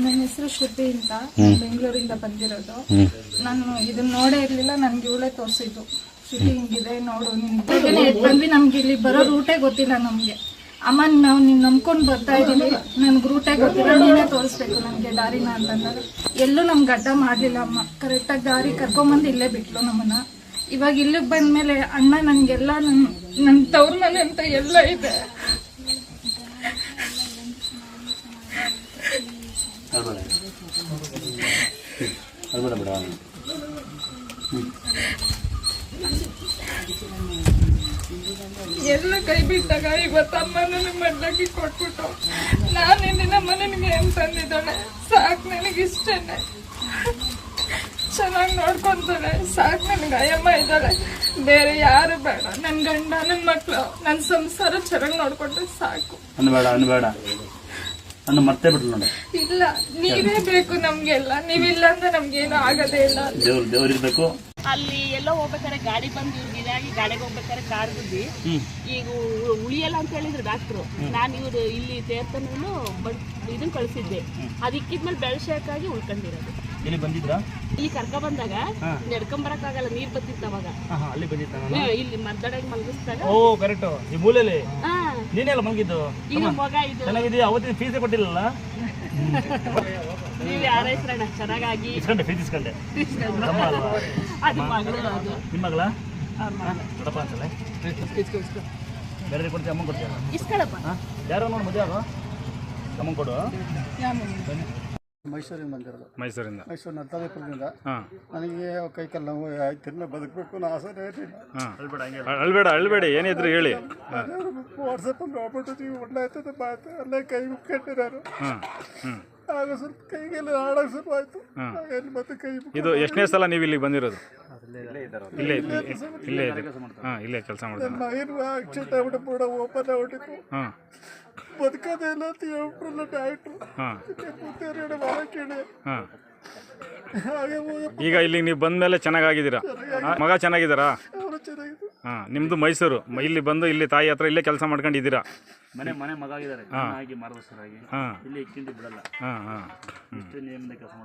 ನನ್ನ ಹೆಸರು ಶ್ರುತಿ ಅಂತ, ಬೆಂಗಳೂರಿಂದ ಬಂದಿರೋದು. ನಾನು ಇದನ್ನ ನೋಡೇ ಇರ್ಲಿಲ್ಲ, ನನ್ಗೆ ಇವಳೇ ತೋರಿಸಿದ್ದು. ಶ್ರುತಿ ಹಿಂಗಿದೆ ನೋಡು, ನಿನ್ಗೆ ಬಂದ್ವಿ. ನಮ್ಗೆ ಇಲ್ಲಿ ಬರೋ ರೂಟೇ ಗೊತ್ತಿಲ್ಲ ನಮ್ಗೆ. ಅಮ್ಮ ನಾವು ನಿನ್ ನಂಬ್ಕೊಂಡು ಬರ್ತಾ ಇದೀವಿ, ನನ್ಗೆ ರೂಟೇ ಗೊತ್ತಿಲ್ಲ, ನೀನೇ ತೋರಿಸ್ಬೇಕು ನನ್ಗೆ ದಾರಿನ ಅಂತಂದಾಗ ಎಲ್ಲೂ ನಮ್ಗೆ ಅಡ್ಡ ಮಾಡ್ಲಿಲ್ಲ ಅಮ್ಮ. ಕರೆಕ್ಟಾಗಿ ದಾರಿ ಕರ್ಕೊಂಬಂದು ಇಲ್ಲೇ ಬಿಟ್ಲು ನಮ್ಮನ್ನ. ಇವಾಗ ಇಲ್ಲಿಗೆ ಬಂದ್ಮೇಲೆ ಅಣ್ಣ ನನ್ಗೆಲ್ಲ ನನ್ನ ತವ್ರ ಮನೆ ಅಂತ ಎಲ್ಲ ಇದೆ. ಎಲ್ಲ ಕೈ ಬಿಟ್ಟಾಗ ಇವತ್ತಮ್ಮನ ಮಡ್ಲಾಕಿ ಕೊಟ್ಬಿಟ್ಟು ನಾನು ನಮ್ಮನೆ ನಿನಗೆ ಏನ್ ತಂದಿದ್ದಾಳೆ, ಸಾಕು ನನಗಿಷ್ಟೇನೆ, ಚೆನ್ನಾಗಿ ನೋಡ್ಕೊಂತಾಳೆ, ಸಾಕು ನನಗೆ ಅಯ್ಯಮ್ಮ ಇದ್ದಾಳೆ, ಬೇರೆ ಯಾರು ಬೇಡ. ನನ್ನ ಗಂಡ, ನನ್ನ ಮಕ್ಳು, ನನ್ನ ಸಂಸಾರ ಚೆನ್ನಾಗಿ ನೋಡ್ಕೊಂಡ್ರೆ ಸಾಕು. ಮರ್ತೇ ಬಿಟ್ಲು ನೋಡಿ. ಇಲ್ಲ, ನೀವೇ ಬೇಕು ನಮ್ಗೆಲ್ಲ, ನೀವಿಲ್ಲ ಅಂದ್ರೆ ನಮ್ಗೇನು ಆಗದೇ ಇಲ್ಲ. ದೇವ್ರಿರ್ಬೇಕು. ಅಲ್ಲಿ ಎಲ್ಲೋ ಹೋಗ್ಬೇಕಾದ್ರೆ ಗಾಡಿ ಬಂದು ಇವ್ರಿಗೆ ಇದಾಗಿ ಗಾಡಿಗೆ ಹೋಗ್ಬೇಕಾದ್ರೆ ಕಾರ್ ಬುದ್ದಿ ಈಗ ಉಳಿಯಲ್ಲ ಅಂತ ಹೇಳಿದ್ರು ಡಾಕ್ಟ್ರು. ನಾನು ಇವ್ರು ಇಲ್ಲಿ ತೇರ್ತನೂ ಇದನ್ನ ಕಳಿಸಿದ್ದೆ, ಅದು ಇಕ್ಕಿದ್ಮೇಲೆ ಬೆಳ್ಸಾಕಾಗಿ ಉಳ್ಕೊಂಡಿರೋದು. ಇಲ್ಲಿ ಬಂದಿದ್ರಾ? ಇಲ್ಲಿ ಕರ್ಕ ಬಂದಾಗ ನಡ್ಕೊಂಬರಕ್ಕಾಗಲ್ಲ, ನೀರ್ ಬತ್ತಿತ್ತು ಅವಾಗ. ಅಲ್ಲಿ ಬಂದಿದ್ದ ಇಲ್ಲಿ ಮದ್ದಡಾಗಿ ಮಲಗಿಸ್ದಾಗ. ಓ ಕರೆಕ್ಟ್, ಈ ಮೂಲೆಯಲ್ಲಿ ನೀನೆಲ್ಲ ಮಲಗಿದ್ದು. ಇದು ಮಗ ಇದು ಚೆನ್ನಾಗಿದೆಯಾ? ಅವತ್ತಿನ ಫೀಸೇ ಕೊಟ್ಟಿಲ್ಲಲ್ಲ? ನೀವು ಯಾರೈತ್ರಣ್ಣ ಚೆನ್ನಾಗಾಗಿ ಇಸ್ಕೊಂಡೆ, ಫೀಸ್ ಇಸ್ಕೊಂಡೆ. ಅದು ಮಗಳು, ಅದು ನಿಮ್ಮ ಮಗಳ ದಪ್ಪ ಅನ್ಸಲ್ಲ? ಬೇರೆ ಕೊಡ್ತೀವಿ, ಅಮ್ಮ ಕೊಡ್ತೀಯ? ಇಸ್ಕೊಳಪ್ಪ. ಯಾರೋ ನೋಡಿ ಮದುವೆ ಆಗೋ ಅಮ್ಮ ಕೊಡು. ಮೈಸೂರಿಂದ ಬಂದಿರೋದು. ಮೈಸೂರಿಂದ? ಮೈಸೂರು ನರ್ತಾದೇಪುರದಿಂದ. ನನಗೆ ಕೈ ಕಾಲು ನೋವು ಆಯ್ತಿಲ್ಲ, ಬದುಕಬೇಕು ಅನ್ನೋ ಆಸೆನೇ ಇರಲಿಲ್ಲ. ಅಳ್ಬೇಡಿ, ಏನಿದ್ರು ಹೇಳಿ. ವಾಟ್ಸಪ್ಪಲ್ಲಿ ನೋಡ್ಬಿಟ್ಟು ಒಳ್ಳೆ ಆಯ್ತದೆ ಮಾತು, ಅಲ್ಲೇ ಕೈ ಮುಕ್ಕೊಂಡಿರೋರು. ಆಗ ಸ್ವಲ್ಪ ಕೈಗೆಲ್ಲ ಆಡೋಕೆ ಶುರು ಆಯ್ತು. ಮತ್ತೆ ಕೈ ಇದು ಎಷ್ಟನೇ ಸಲ ನೀವು ಇಲ್ಲಿಗೆ ಬಂದಿರೋದು? ಇಲ್ಲೇ ಇಲ್ಲೇ ಕೆಲಸ ಮಾಡ್ತಾರೆ. ಮೈನು ಆಕ್ಸಿಡೆಂಟ್ ಆಗ್ಬಿಟ್ಟು ಪೂರ ಓಪನ್ ಆಗ್ಬಿಟ್ಟಿತ್ತು, ಬದುಕೋದೇ ಇಲ್ಲ ಅಂತ ಹೇಳ್ಬಿಟ್ರಲ್ಲ ಡಾಕ್ಟ್ರು. ಮುತ್ತೇರಿ ಮರ ಕೇಳಿ ಈಗ ಇಲ್ಲಿಗೆ ನೀವು ಬಂದ್ಮೇಲೆ ಚೆನ್ನಾಗಿದ್ದೀರಾ? ಮಗ ಚೆನ್ನಾಗಿದ್ದಾರಾ? ಅವರು ಚೆನ್ನಾಗಿತ್ತು. ನಿಮ್ದು ಮೈಸೂರು, ಇಲ್ಲಿ ಬಂದು ಇಲ್ಲಿ ತಾಯಿ ಹತ್ರ ಇಲ್ಲೇ ಕೆಲಸ ಮಾಡ್ಕೊಂಡಿದ್ದೀರಾ? ಮನೆ ಮಗ ಆಗಿದ್ದಾರೆ, ಮಾರ್ಗದರ್ಶಕರಾಗಿ ಇಲ್ಲಿ ಇಕ್ಕಿಂಡಿ ಬಿಡಲ್ಲ. ಇಷ್ಟೇ ನೇಮದ ಕೆಲಸ ಮಾಡೋದು.